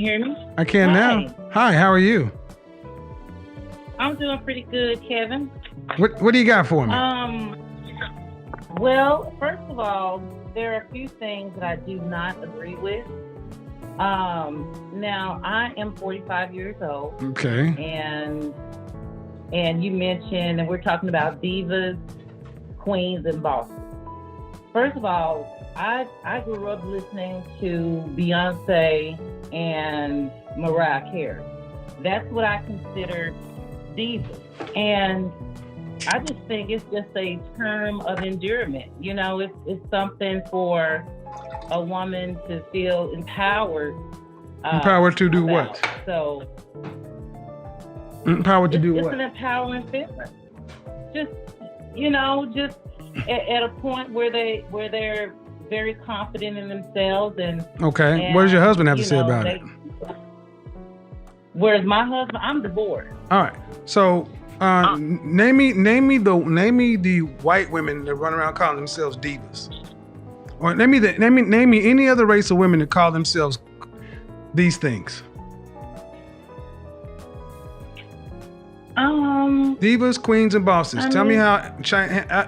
hear me? I can Hi. now. Hi, how are you? I'm doing pretty good, Kevin. What do you got for me? Well, first of all, there are a few things that I do not agree with. Now I am 45 years old. Okay. And you mentioned, and we're talking about divas, queens, and bosses. First of all, I grew up listening to Beyonce and Mariah Carey. That's what I consider divas. And I just think it's just a term of endearment. You know, it's something for a woman to feel empowered. Empowered to do about. what? So empowered to do it's what? an empowering feeling. Just just at a point where they're very confident in themselves and. Okay. What does your husband have to say about it? Whereas my husband, I'm divorced. All right. So name me the white women that run around calling themselves divas. Or name me any other race of women that call themselves these things. Divas, queens, and bosses. Tell me how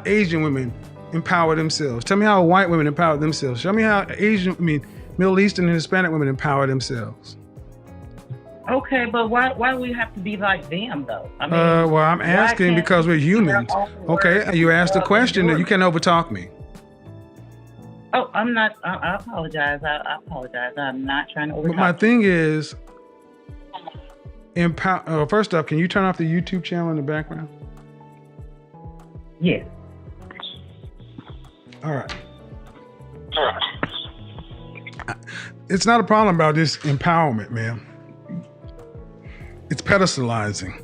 Asian women empower themselves. Tell me how white women empower themselves. Show me how Middle Eastern and Hispanic women empower themselves. Okay, but why do we have to be like them though? I mean, well, I'm asking because we're humans. Okay, you asked a question that you can't overtalk me. Oh, I'm not. I apologize. I apologize. I'm not trying to overtalk. But my thing is, first off, can you turn off the YouTube channel in the background? Yes. All right. It's not a problem about this empowerment, man. It's pedestalizing.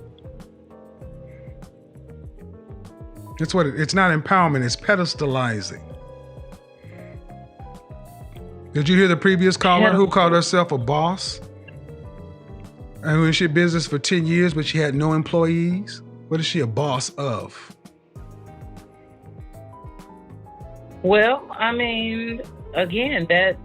That's what it's not empowerment, it's pedestalizing. Did you hear the previous caller who called herself a boss? And who was in business for 10 years, but she had no employees? What is she a boss of? Well, I mean, again, that,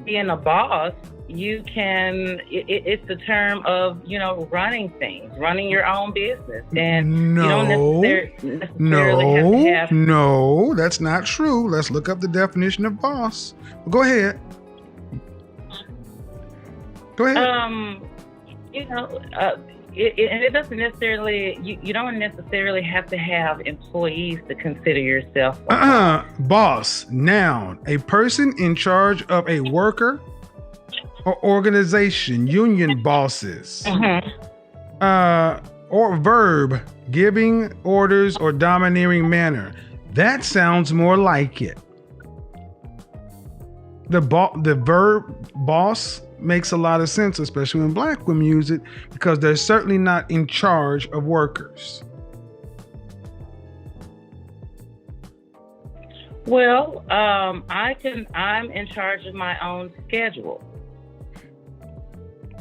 being a boss, you can, it's a term of, running things, running your own business. And you don't necessarily have to have... No, that's not true. Let's look up the definition of boss. Go ahead. It doesn't necessarily, you don't necessarily have to have employees to consider yourself a boss. Boss, noun, a person in charge of a worker or organization, union bosses. Or verb, giving orders or domineering manner. That sounds more like it. The verb boss makes a lot of sense, especially when black women use it, because they're certainly not in charge of workers. Well, I'm in charge of my own schedule.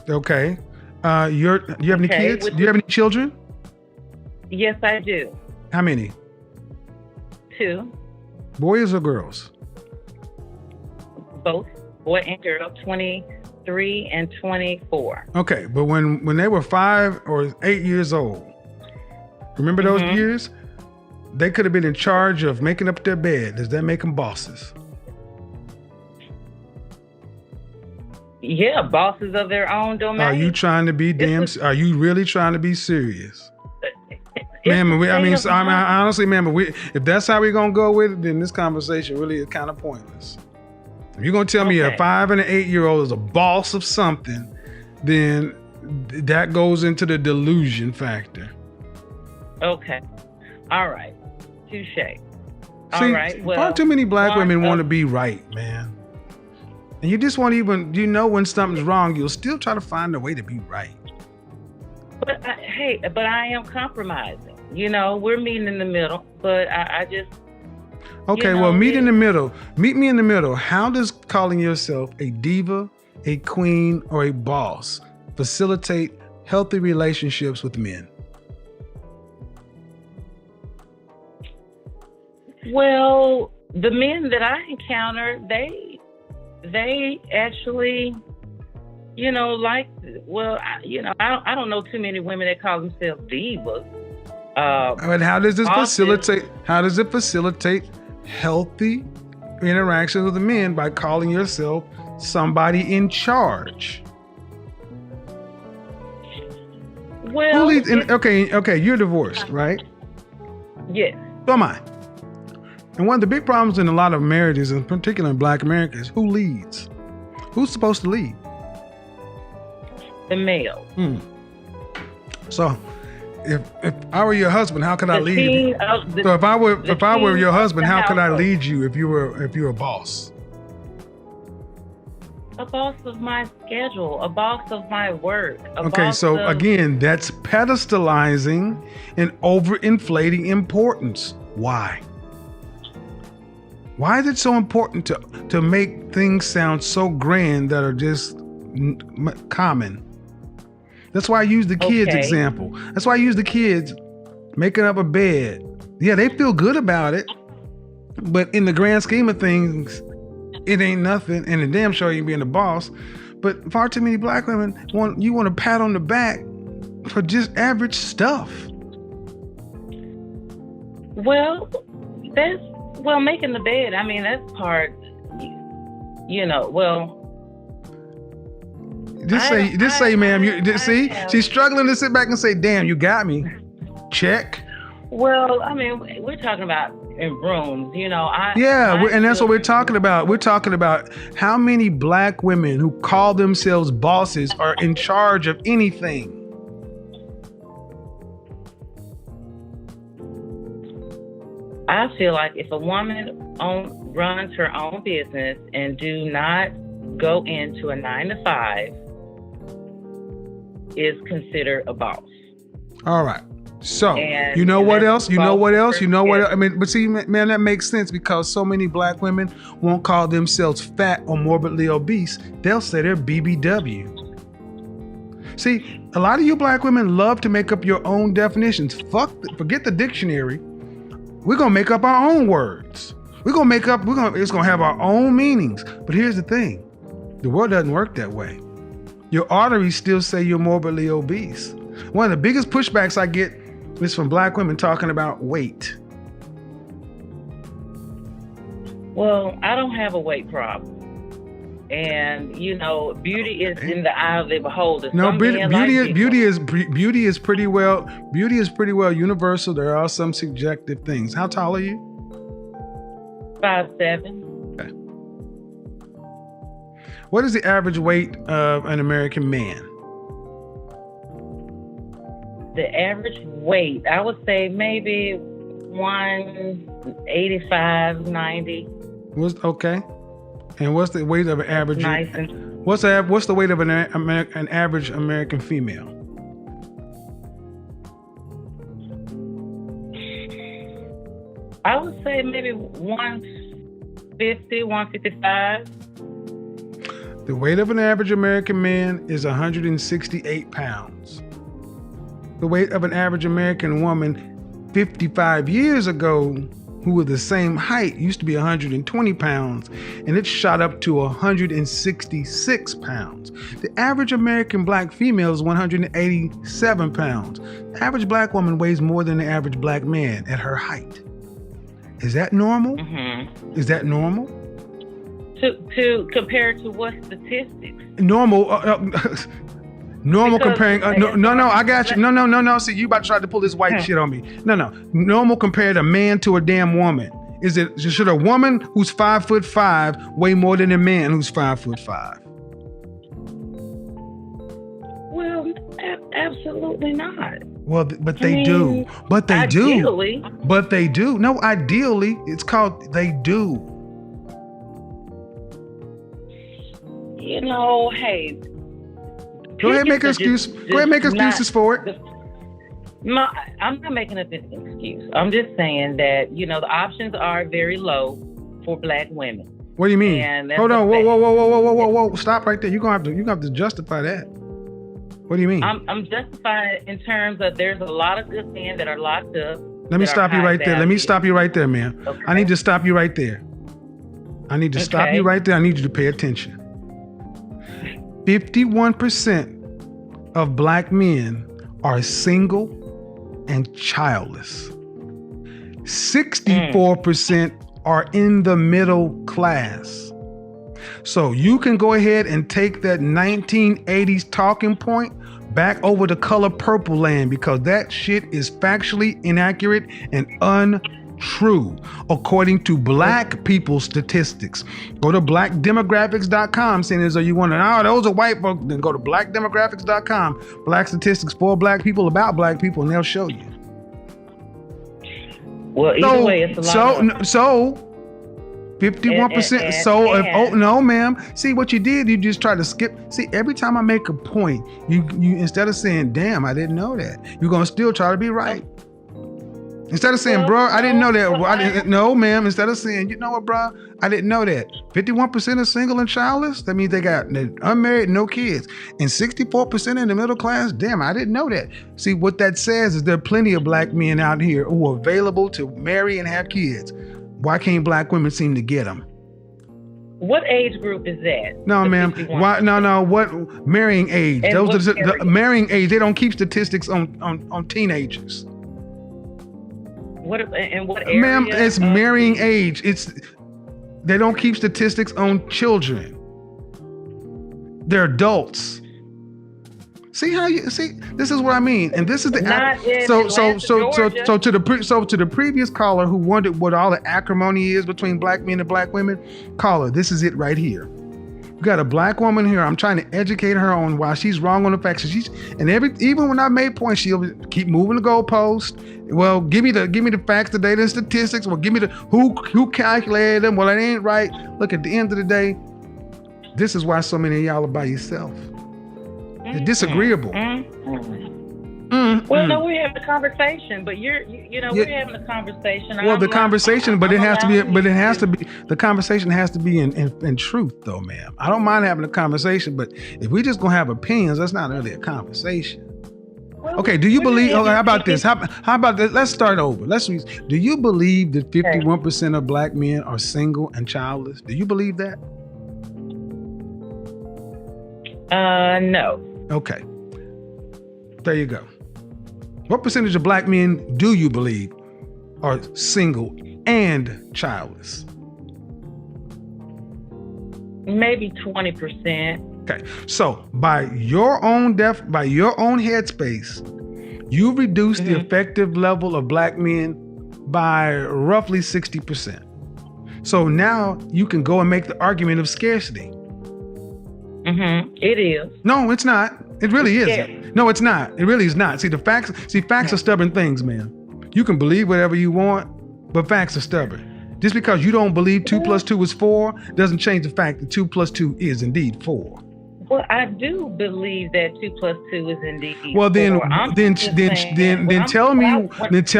Okay. Do you have any kids? Do you have any children? Yes, I do. How many? 2. Boys or girls? Both, boy and girl, 23 and 24. Okay, but when they were 5 or 8 years old, remember those years? They could have been in charge of making up their bed. Does that make them bosses? Yeah, bosses of their own domain. Are you trying to be are you really trying to be serious? Man, honestly, man, but if that's how we're going to go with it, then this conversation really is kind of pointless. If you're going to tell me a 5 and an 8-year-old is a boss of something, then that goes into the delusion factor. Okay. All right. Touche. All right. Well, far too many black women want to be right, man. And you just won't even, when something's wrong, you'll still try to find a way to be right. But I am compromising. We're meeting in the middle, but I just... Okay, meet in the middle. Meet me in the middle. How does calling yourself a diva, a queen, or a boss facilitate healthy relationships with men? Well, the men that I encounter, they actually, I don't know too many women that call themselves divas. And how does this facilitate? How does it facilitate healthy interactions with the men by calling yourself somebody in charge? Well, okay, you're divorced, right? Yes. So am I. And one of the big problems in a lot of marriages, in particular in Black America, is who leads? Who's supposed to lead? The male. So, if I were your husband, how could I lead you? So if I were your husband, how could I lead you if you were a boss? A boss of my schedule, a boss of my work. Again, that's pedestalizing and overinflating importance. Why? Why is it so important to make things sound so grand that are just common? That's why I use the kids example. That's why I use the kids making up a bed. Yeah, they feel good about it, but in the grand scheme of things, it ain't nothing. And the damn sure you being the boss. But far too many Black women want a pat on the back for just average stuff. Well, making the bed, I mean, that's part, Just say, ma'am, she's struggling to sit back and say, damn, you got me. Check. Well, I mean, we're talking about in rooms, and that's what we're talking about. We're talking about how many Black women who call themselves bosses are in charge of anything. I feel like if a woman runs her own business and do not go into a 9-to-5, is considered a boss. All right. So, you know what else? I mean, but see, man, that makes sense because so many Black women won't call themselves fat or morbidly obese. They'll say they're BBW. See, a lot of you Black women love to make up your own definitions. Forget the dictionary. We're going to make up our own words. It's going to have our own meanings. But here's the thing. The world doesn't work that way. Your arteries still say you're morbidly obese. One of the biggest pushbacks I get is from Black women talking about weight. Well, I don't have a weight problem. And, beauty is in the eye of the beholder. No, beauty is pretty well universal. There are some subjective things. How tall are you? 5'7". Okay. What is the average weight of an American man? The average weight, I would say maybe 185, 90. Okay. And what's the weight of an average? What's the weight of an average American female? I would say maybe 150, 155. The weight of an average American man is 168 pounds. The weight of an average American woman 55 years ago, who were the same height, used to be 120 pounds, and it shot up to 166 pounds. The average American Black female is 187 pounds. The average Black woman weighs more than the average Black man at her height. Is that normal? Mm-hmm. Is that normal? To compare to what statistics? Normal. Normal comparing. No, I got you. No. See, you about to try to pull this white shit on me. No. Normal compared a man to a damn woman. Should a woman who's 5'5" weigh more than a man who's 5'5"? Well, absolutely not. Well, but they do. But they ideally. do. But they do. No, ideally, it's called they do. Hey. Go ahead, make an excuse. Go ahead, make excuses for it. No, I'm not making an excuse. I'm just saying that the options are very low for Black women. What do you mean? Hold on, whoa! Stop right there. You're gonna have to justify that. What do you mean? I'm justifying it in terms of there's a lot of good men that are locked up. Let me stop you right there. Let me stop you right there, man. Okay. I need to stop you right there. I need to stop you right there. I need you to pay attention. 51% of black men are single and childless. 64% are in the middle class. So you can go ahead and take that 1980s talking point back over to color purple land, because that shit is factually inaccurate and untrue according to black people statistics. Go to blackdemographics.com, saying as though you want to, oh, those are white folks. Then go to blackdemographics.com, black statistics for black people about black people, and they'll show you. Well, either way, it's a lot. So 51%. No, ma'am. See what you did? You just tried to skip. See, every time I make a point, you instead of saying, "Damn, I didn't know that," you're gonna still try to be right. Instead of saying, "Bro, I didn't know that." Well, I didn't. No, ma'am. Instead of saying, "You know what, bro, I didn't know that." 51% are single and childless. That means they're unmarried, no kids, and 64% in the middle class. Damn, I didn't know that. See, what that says is there are plenty of black men out here who are available to marry and have kids. Why can't black women seem to get them? What age group is that? No, ma'am. Why? No. What marrying age? And those are the marrying age. They don't keep statistics on teenagers. What in what area? Ma'am, it's marrying age. They don't keep statistics on children. They're adults. See how you see? This is what I mean, and this is the to the previous caller who wondered what all the acrimony is between black men and black women. Caller, this is it right here. You got a black woman here. I'm trying to educate her on why she's wrong on the facts. Even when I made points, she'll keep moving the goalpost. Well, give me the facts, the data, and statistics. Well, give me the who calculated them. Well, it ain't right. Look, at the end of the day, this is why so many of y'all are by yourself. They're disagreeable. Well, no, we're having a conversation, but we're having a conversation. Well, the conversation, but it has to be. The conversation has to be in truth, though, ma'am. I don't mind having a conversation, but if we just gonna have opinions, that's not really a conversation. Well, okay, do you believe? Okay, how about this? How about this? Let's start over. Do you believe that 51% of black men are single and childless? Do you believe that? No. Okay. There you go. What percentage of black men do you believe are single and childless? Maybe 20%. Okay. So by your own headspace, you reduce the effective level of black men by roughly 60%. So now you can go and make the argument of scarcity. It is. No, it's not. It really isn't. No, it's not. It really is not. See, facts are stubborn things, man. You can believe whatever you want, but facts are stubborn. Just because you don't believe 2 + 2 is 4 doesn't change the fact that 2 + 2 is indeed 4. Well, I do believe that 2 + 2 is indeed 4. Well, then tell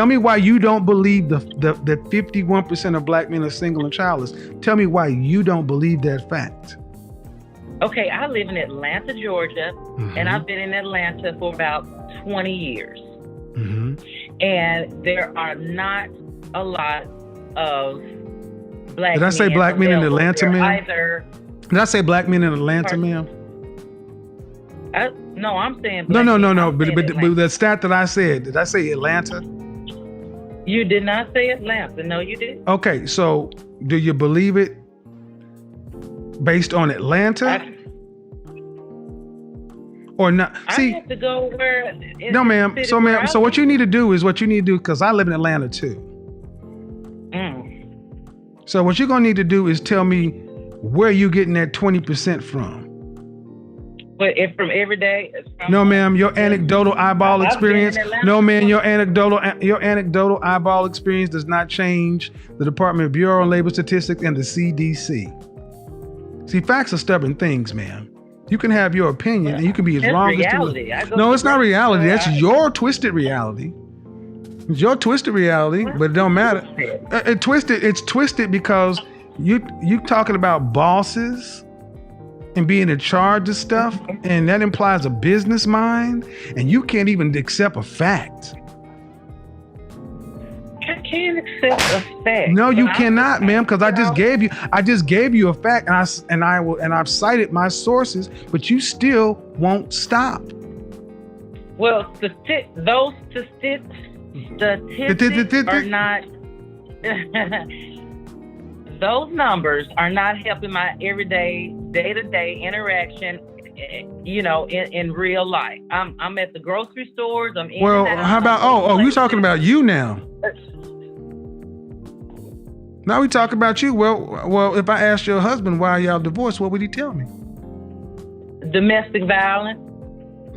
me why you don't believe that 51% of black men are single and childless. Tell me why you don't believe that fact. Okay, I live in Atlanta, Georgia, and I've been in Atlanta for about 20 years. And there are not a lot of black men. Did I say black men in Atlanta, ma'am? Did I say black men in Atlanta, ma'am? No, I'm saying black men. No. But the stat that I said, did I say Atlanta? You did not say Atlanta. No, you didn't. Okay, so do you believe it based on Atlanta? Or not? See, I have to go where. No, ma'am. So, ma'am. So, what you need to do, because I live in Atlanta too. So, what you're gonna need to do is tell me where you getting that 20% from. But if from every day. No, ma'am. Your anecdotal eyeball experience. No, man. Your anecdotal eyeball experience does not change the Department of Bureau of Labor Statistics and the CDC. See, facts are stubborn things, ma'am. You can have your opinion and you can be as wrong reality. as No, it's not reality. That's your twisted reality. It's your twisted reality, but it don't matter. It's twisted because you talking about bosses and being in charge of stuff, and that implies a business mind, and you can't even accept a fact. can't accept a fact. No, you cannot, ma'am, because I just gave you a fact, and I've cited my sources, but you still won't stop. Well, those statistics are not. Those numbers are not helping my everyday, day-to-day interaction. In real life, I'm at the grocery stores. I'm in. Well, how about you're talking about you now? Now we talk about you. Well, if I asked your husband why y'all divorced, what would he tell me? Domestic violence.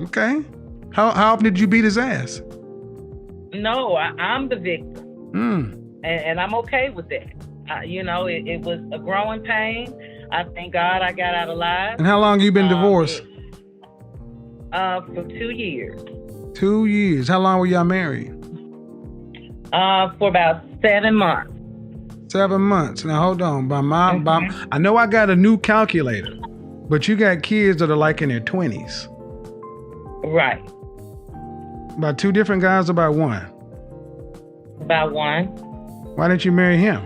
Okay. How often did you beat his ass? No, I'm the victim. And I'm okay with that. It was a growing pain. I thank God I got out alive. And how long you been divorced? For 2 years. 2 years. How long were y'all married? For about 7 months. 7 months. Now hold on. I know I got a new calculator, but you got kids that are like in their 20s. Right. About 2 different guys or about one? About one. Why didn't you marry him?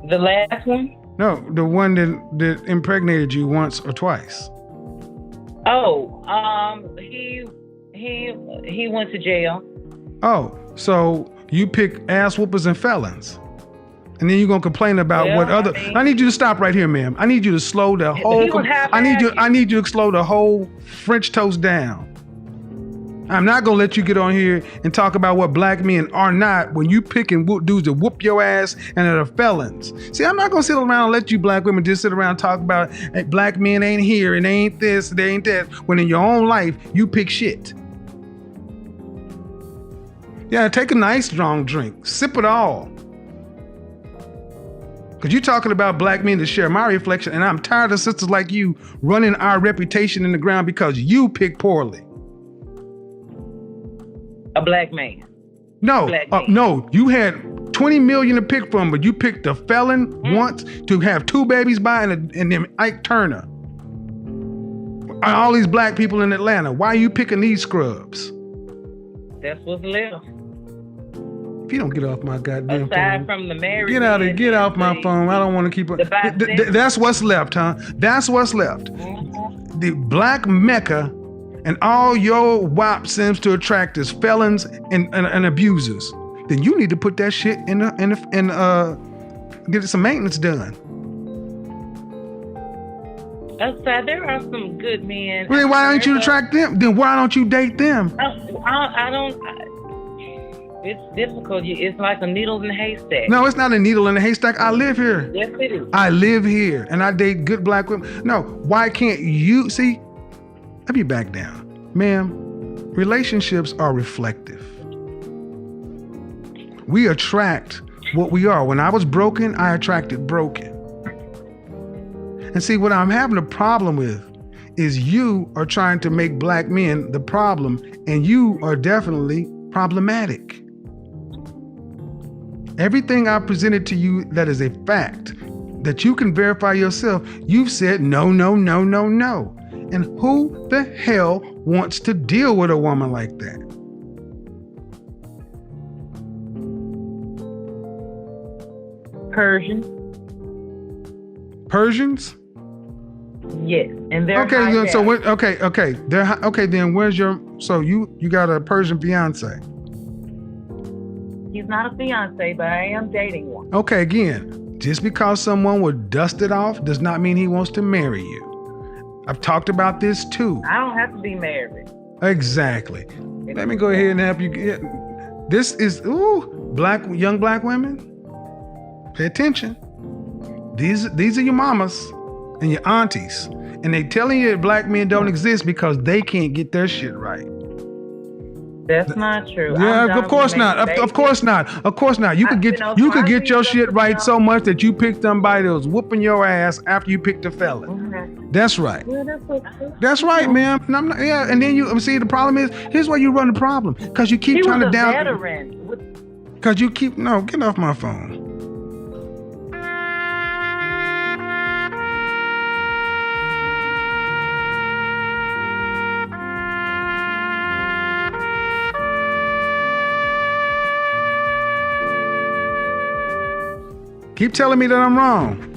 The last one? No, the one that impregnated you once or twice. Oh, he went to jail. Oh, so you pick ass whoopers and felons. And then you're gonna complain about I need you to stop right here, ma'am. I need you to slow the whole I need you to slow the whole French toast down. I'm not gonna let you get on here and talk about what black men are not when you pick and whoop dudes that whoop your ass and are felons. See, I'm not gonna sit around and let you black women just sit around and talk about hey, black men ain't here and they ain't this, they ain't that, when in your own life you pick shit. Yeah, take a nice strong drink, sip it all. Because you're talking about black men to share my reflection, and I'm tired of sisters like you running our reputation in the ground because you pick poorly. A black man. No, no, you had 20 million to pick from, but you picked a felon once to have 2 babies by and then Ike Turner. All these black people in Atlanta. Why are you picking these scrubs? That's what's left. If you don't get off my goddamn Aside phone. From the married get off my phone. I don't want to keep that's what's left, huh? That's what's left. The black Mecca and all your WAP seems to attract is felons and abusers. Then you need to put that shit in get some maintenance done. Outside, there are some good men. Well, then why don't you attract them? Then why don't you date them? I don't. It's difficult. It's like a needle in a haystack. No, it's not a needle in a haystack. I live here. Yes, it is. I live here, and I date good black women. No, why can't you see? Let me back down, ma'am. Relationships are reflective. We attract what we are. When I was broken, I attracted broken. And see, what I'm having a problem with is you are trying to make black men the problem, and you are definitely problematic. Everything I presented to you that is a fact, that you can verify yourself, you've said no, no, no, no, no. And who the hell wants to deal with a woman like that? Persians? Yes, and they're okay. So okay. Then where's your? So you got a Persian fiance? He's not a fiance, but I am dating one. Okay, again, just because someone would dust it off does not mean he wants to marry you. I've talked about this too. I don't have to be married. Exactly. Let me go ahead and help you get. This is young black women. Pay attention. These are your mamas and your aunties, and they telling you that black men don't exist because they can't get their shit right. That's not true. Yeah, of course not. Of course not. Of course not. You could get your shit right so much that you picked somebody that was whooping your ass after you picked a felon. Mm-hmm. That's right. Yeah, that's right, ma'am. And I'm not, and then you see the problem is here's where you run the problem because you keep trying to down. Because you keep get off my phone. Keep telling me that I'm wrong.